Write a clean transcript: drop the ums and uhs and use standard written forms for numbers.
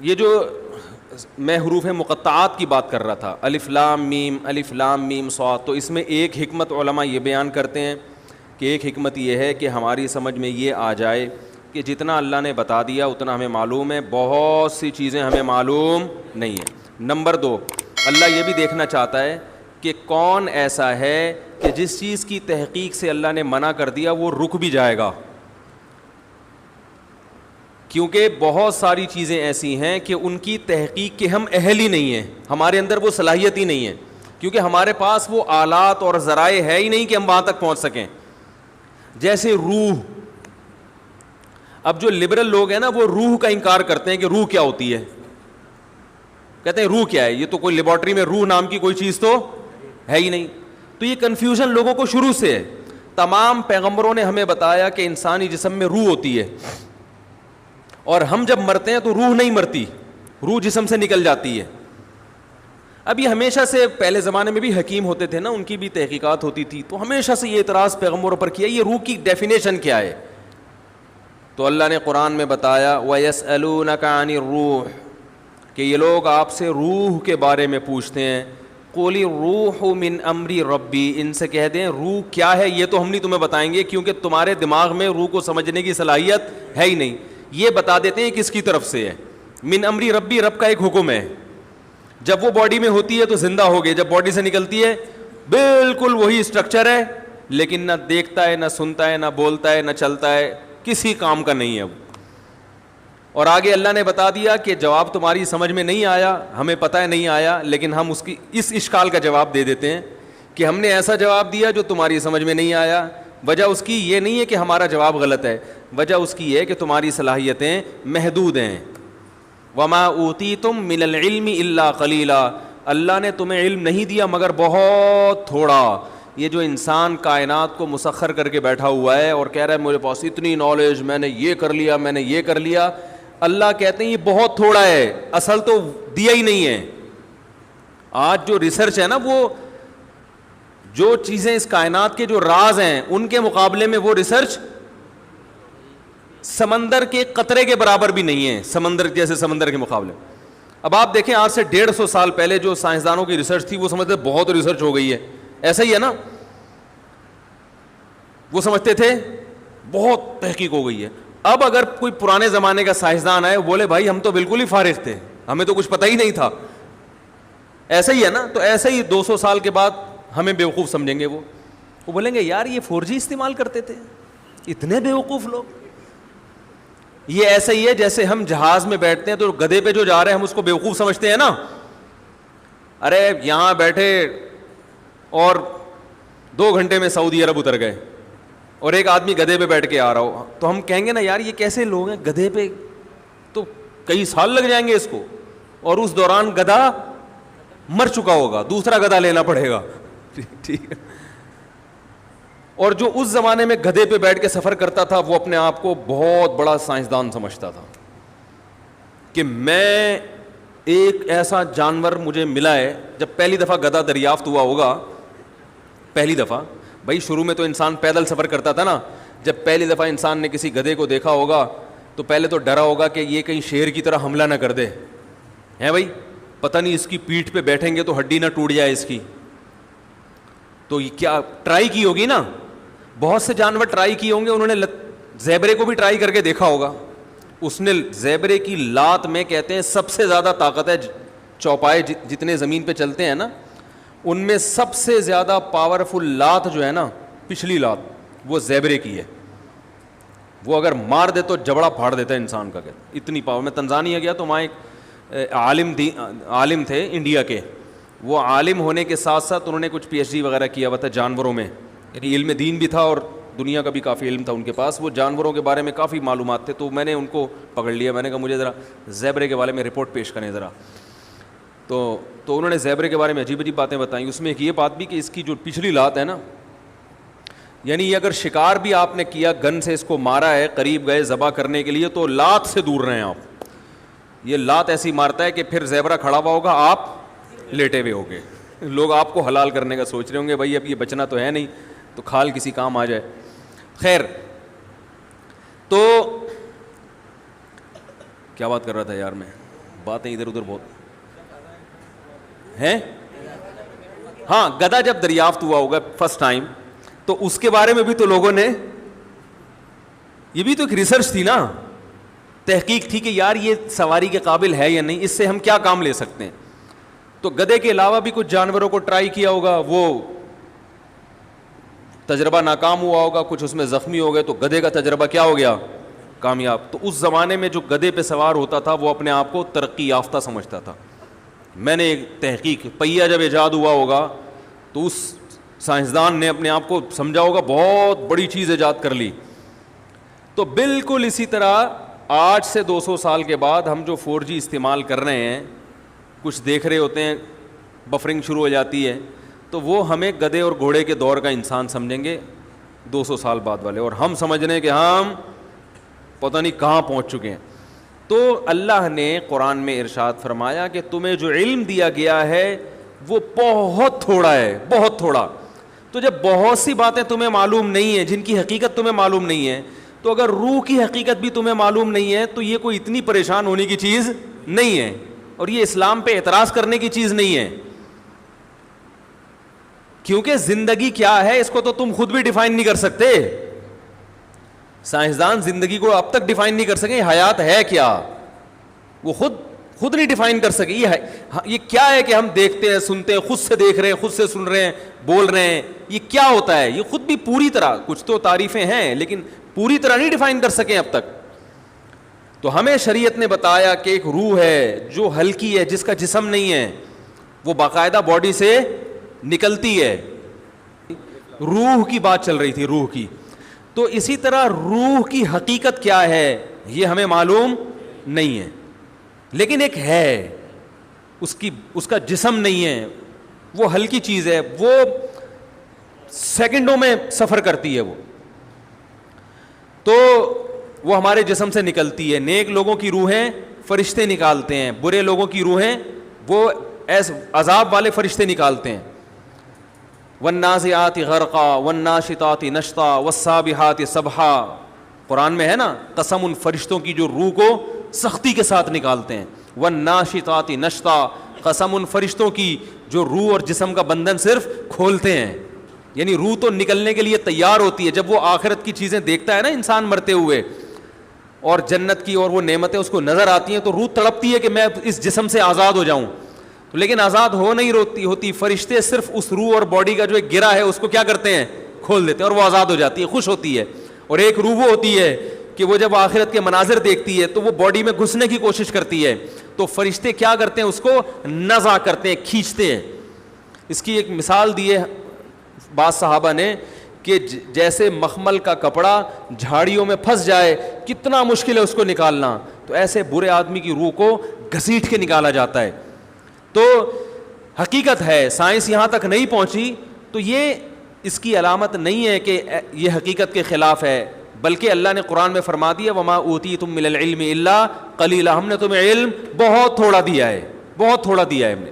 یہ جو میں حروف مقطعات کی بات کر رہا تھا، الف لام میم صاد، تو اس میں ایک حکمت علماء یہ بیان کرتے ہیں کہ ایک حکمت یہ ہے کہ ہماری سمجھ میں یہ آ جائے کہ جتنا اللہ نے بتا دیا اتنا ہمیں معلوم ہے، بہت سی چیزیں ہمیں معلوم نہیں ہیں۔ نمبر 2، اللہ یہ بھی دیکھنا چاہتا ہے کہ کون ایسا ہے کہ جس چیز کی تحقیق سے اللہ نے منع کر دیا وہ رک بھی جائے گا، کیونکہ بہت ساری چیزیں ایسی ہیں کہ ان کی تحقیق کے ہم اہل ہی نہیں ہیں، ہمارے اندر وہ صلاحیت ہی نہیں ہے، کیونکہ ہمارے پاس وہ آلات اور ذرائع ہے ہی نہیں کہ ہم وہاں تک پہنچ سکیں۔ جیسے روح، اب جو لبرل لوگ ہیں نا وہ روح کا انکار کرتے ہیں کہ روح کیا ہوتی ہے، کہتے ہیں روح کیا ہے، یہ تو کوئی لیبارٹری میں روح نام کی کوئی چیز تو ہے ہی نہیں۔ تو یہ کنفیوژن لوگوں کو شروع سے ہے۔ تمام پیغمبروں نے ہمیں بتایا کہ انسانی جسم میں روح ہوتی ہے، اور ہم جب مرتے ہیں تو روح نہیں مرتی، روح جسم سے نکل جاتی ہے۔ اب یہ ہمیشہ سے، پہلے زمانے میں بھی حکیم ہوتے تھے نا، ان کی بھی تحقیقات ہوتی تھی، تو ہمیشہ سے یہ اعتراض پیغمبروں پر کیا یہ روح کی ڈیفینیشن کیا ہے؟ تو اللہ نے قرآن میں بتایا وَيَسْأَلُونَكَ عَنِ الرُّوحِ، کہ یہ لوگ آپ سے روح کے بارے میں پوچھتے ہیں، قُلِ الرُّوحُ مِنْ أَمْرِ رَبِّي، ان سے کہہ دیں روح کیا ہے یہ تو ہم نہیں تمہیں بتائیں گے، کیونکہ تمہارے دماغ میں روح کو سمجھنے کی صلاحیت ہے ہی نہیں۔ یہ بتا دیتے ہیں کس کی طرف سے ہے، من امری ربی، رب کا ایک حکم ہے، جب وہ باڈی میں ہوتی ہے تو زندہ ہو گئے، جب باڈی سے نکلتی ہے بالکل وہی اسٹرکچر ہے، لیکن نہ دیکھتا ہے، نہ سنتا ہے، نہ بولتا ہے، نہ چلتا ہے، کسی کام کا نہیں ہے وہ۔ اور آگے اللہ نے بتا دیا کہ جواب تمہاری سمجھ میں نہیں آیا، ہمیں پتہ ہے نہیں آیا، لیکن ہم اس کی اس اشکال کا جواب دے دیتے ہیں کہ ہم نے ایسا جواب دیا جو تمہاری سمجھ میں نہیں آیا۔ وجہ اس کی یہ نہیں ہے کہ ہمارا جواب غلط ہے، وجہ اس کی یہ ہے کہ تمہاری صلاحیتیں محدود ہیں۔ وما اوتیتم من العلم الا قلیلا، اللہ نے تمہیں علم نہیں دیا مگر بہت تھوڑا۔ یہ جو انسان کائنات کو مسخر کر کے بیٹھا ہوا ہے اور کہہ رہا ہے میرے پاس اتنی نالج، میں نے یہ کر لیا، میں نے یہ کر لیا، اللہ کہتے ہیں یہ بہت تھوڑا ہے، اصل تو دیا ہی نہیں ہے۔ آج جو ریسرچ ہے نا، وہ جو چیزیں اس کائنات کے جو راز ہیں ان کے مقابلے میں وہ ریسرچ سمندر کے قطرے کے برابر بھی نہیں ہے، سمندر جیسے سمندر کے مقابلے۔ اب آپ دیکھیں آج سے 150 سال پہلے جو سائنسدانوں کی ریسرچ تھی وہ سمجھتے بہت ریسرچ ہو گئی ہے، ایسا ہی ہے نا، وہ سمجھتے تھے بہت تحقیق ہو گئی ہے۔ اب اگر کوئی پرانے زمانے کا سائنسدان آئے بولے بھائی ہم تو بالکل ہی فارغ تھے، ہمیں تو کچھ پتہ ہی نہیں تھا، ایسا ہی ہے نا، تو ایسا ہی 200 سال کے بعد ہمیں بیوقوف سمجھیں گے، وہ بولیں گے یار یہ 4G استعمال کرتے تھے، اتنے بیوقوف لوگ۔ یہ ایسا ہی ہے جیسے ہم جہاز میں بیٹھتے ہیں تو گدھے پہ جو جا رہے ہیں ہم اس کو بیوقوف سمجھتے ہیں نا، ارے یہاں بیٹھے اور 2 گھنٹے میں سعودی عرب اتر گئے، اور ایک آدمی گدھے پہ بیٹھ کے آ رہا ہو تو ہم کہیں گے نا یار یہ کیسے لوگ ہیں، گدھے پہ تو کئی سال لگ جائیں گے اس کو، اور اس دوران گدھا مر چکا ہوگا، دوسرا گدھا لینا پڑے گا، ٹھیک ہے۔ اور جو اس زمانے میں گدھے پہ بیٹھ کے سفر کرتا تھا وہ اپنے آپ کو بہت بڑا سائنسدان سمجھتا تھا کہ میں ایک ایسا جانور مجھے ملا ہے۔ جب پہلی دفعہ گدھا دریافت ہوا ہوگا، پہلی دفعہ، بھائی شروع میں تو انسان پیدل سفر کرتا تھا نا، جب پہلی دفعہ انسان نے کسی گدھے کو دیکھا ہوگا تو پہلے تو ڈرا ہوگا کہ یہ کہیں شیر کی طرح حملہ نہ کر دے، ہے بھائی، پتہ نہیں اس کی پیٹھ پہ بیٹھیں گے تو ہڈی نہ ٹوٹ جائے اس کی۔ تو یہ کیا ٹرائی کی ہوگی نا، بہت سے جانور ٹرائی کیے ہوں گے، انہوں نے زیبرے کو بھی ٹرائی کر کے دیکھا ہوگا، اس نے زیبرے کی لات میں کہتے ہیں سب سے زیادہ طاقت ہے، چوپائے جتنے زمین پہ چلتے ہیں نا ان میں سب سے زیادہ پاورفل لات جو ہے نا، پچھلی لات، وہ زیبرے کی ہے، وہ اگر مار دے تو جبڑا پھاڑ دیتا ہے انسان کا، کہتے اتنی پاور۔ میں تنزانیہ گیا تو وہاں ایک عالم تھے انڈیا کے، وہ عالم ہونے کے ساتھ ساتھ انہوں نے کچھ PhD وغیرہ کیا ہوا تھا جانوروں میں، یعنی علم دین بھی تھا اور دنیا کا بھی کافی علم تھا ان کے پاس، وہ جانوروں کے بارے میں کافی معلومات تھے۔ تو میں نے ان کو پکڑ لیا، میں نے کہا مجھے ذرا زیبرے کے بارے میں رپورٹ پیش کریں ذرا۔ تو انہوں نے زیبرے کے بارے میں عجیب عجیب باتیں بتائیں، اس میں ایک یہ بات بھی کہ اس کی جو پچھلی لات ہے نا، یعنی یہ اگر شکار بھی آپ نے کیا، گن سے اس کو مارا ہے، قریب گئے ذبح کرنے کے لیے تو لات سے دور رہیں آپ، یہ لات ایسی مارتا ہے کہ پھر زیبرا کھڑا ہوا ہوگا، آپ لیٹے ہوئے ہوگے، لوگ آپ کو حلال کرنے کا سوچ رہے ہوں گے، بھائی اب یہ بچنا تو ہے نہیں تو کھال کسی کام آ جائے۔ خیر، تو کیا بات کر رہا تھا یار میں، باتیں ادھر ادھر بہت ہیں. ہاں گدھا جب دریافت ہوا ہوگا فرسٹ ٹائم تو اس کے بارے میں بھی تو لوگوں نے, یہ بھی تو ایک ریسرچ تھی نا, تحقیق تھی کہ یار یہ سواری کے قابل ہے یا نہیں, اس سے ہم کیا کام لے سکتے ہیں. تو گدھے کے علاوہ بھی کچھ جانوروں کو ٹرائی کیا ہوگا, وہ تجربہ ناکام ہوا ہوگا, کچھ اس میں زخمی ہو گئے, تو گدھے کا تجربہ کیا ہو گیا, کامیاب. تو اس زمانے میں جو گدھے پہ سوار ہوتا تھا وہ اپنے آپ کو ترقی یافتہ سمجھتا تھا. میں نے ایک تحقیق, پہیا جب ایجاد ہوا ہوگا تو اس سائنسدان نے اپنے آپ کو سمجھا ہوگا بہت بڑی چیز ایجاد کر لی. تو بالکل اسی طرح آج سے 200 سال کے بعد ہم جو 4G استعمال کر رہے ہیں, کچھ دیکھ رہے ہوتے ہیں, بفرنگ شروع ہو جاتی ہے, تو وہ ہمیں گدھے اور گھوڑے کے دور کا انسان سمجھیں گے 200 سال بعد والے, اور ہم سمجھ رہے ہیں کہ ہم پتہ نہیں کہاں پہنچ چکے ہیں. تو اللہ نے قرآن میں ارشاد فرمایا کہ تمہیں جو علم دیا گیا ہے وہ بہت تھوڑا ہے, بہت تھوڑا. تو جب بہت سی باتیں تمہیں معلوم نہیں ہیں, جن کی حقیقت تمہیں معلوم نہیں ہے, تو اگر روح کی حقیقت بھی تمہیں معلوم نہیں ہے تو یہ کوئی اتنی پریشان ہونے کی چیز نہیں ہے, اور یہ اسلام پہ اعتراض کرنے کی چیز نہیں ہے. کیونکہ زندگی کیا ہے اس کو تو تم خود بھی ڈیفائن نہیں کر سکتے. سائنسدان زندگی کو اب تک ڈیفائن نہیں کر سکے حیات ہے کیا, وہ خود نہیں ڈیفائن کر سکے. یہ کیا ہے کہ ہم دیکھتے ہیں, سنتے ہیں, خود سے دیکھ رہے ہیں, خود سے سن رہے ہیں, بول رہے ہیں, یہ کیا ہوتا ہے, یہ خود بھی پوری طرح, کچھ تو تعریفیں ہیں لیکن پوری طرح نہیں ڈیفائن کر سکے اب تک. تو ہمیں شریعت نے بتایا کہ ایک روح ہے جو ہلکی ہے, جس کا جسم نہیں ہے, وہ باقاعدہ باڈی سے نکلتی ہے. روح کی بات چل رہی تھی, روح کی. تو اسی طرح روح کی حقیقت کیا ہے یہ ہمیں معلوم نہیں ہے, لیکن ایک ہے, اس کا جسم نہیں ہے, وہ ہلکی چیز ہے, وہ سیکنڈوں میں سفر کرتی ہے. تو وہ ہمارے جسم سے نکلتی ہے. نیک لوگوں کی روحیں فرشتے نکالتے ہیں, برے لوگوں کی روحیں وہ عذاب والے فرشتے نکالتے ہیں. والنازعات غرقا والناشطات نشطا والسابحات سبحا, قرآن میں ہے نا, قسم ان فرشتوں کی جو روح کو سختی کے ساتھ نکالتے ہیں. والناشطات نشطا, قسم ان فرشتوں کی جو روح اور جسم کا بندھن صرف کھولتے ہیں. یعنی روح تو نکلنے کے لیے تیار ہوتی ہے. جب وہ آخرت کی چیزیں دیکھتا ہے نا انسان مرتے ہوئے, اور جنت کی اور وہ نعمتیں اس کو نظر آتی ہیں, تو روح تڑپتی ہے کہ میں اس جسم سے آزاد ہو جاؤں. تو لیکن آزاد ہو نہیں ہوتی. فرشتے صرف اس روح اور باڈی کا جو ایک گرہ ہے اس کو کیا کرتے ہیں, کھول دیتے ہیں, اور وہ آزاد ہو جاتی ہے, خوش ہوتی ہے. اور ایک روح وہ ہوتی ہے کہ وہ جب آخرت کے مناظر دیکھتی ہے تو وہ باڈی میں گھسنے کی کوشش کرتی ہے. تو فرشتے کیا کرتے ہیں, اس کو نزع کرتے ہیں, کھینچتے ہیں. اس کی ایک مثال دی ہے بعض صحابہ نے کہ جیسے مخمل کا کپڑا جھاڑیوں میں پھنس جائے کتنا مشکل ہے اس کو نکالنا, تو ایسے برے آدمی کی روح کو گھسیٹ کے نکالا جاتا ہے. تو حقیقت ہے, سائنس یہاں تک نہیں پہنچی, تو یہ اس کی علامت نہیں ہے کہ یہ حقیقت کے خلاف ہے, بلکہ اللہ نے قرآن میں فرما دیا وما اوتیتم من العلم الا قلیلا, ہم نے تمہیں علم بہت تھوڑا دیا ہے, بہت تھوڑا دیا ہے ہم نے.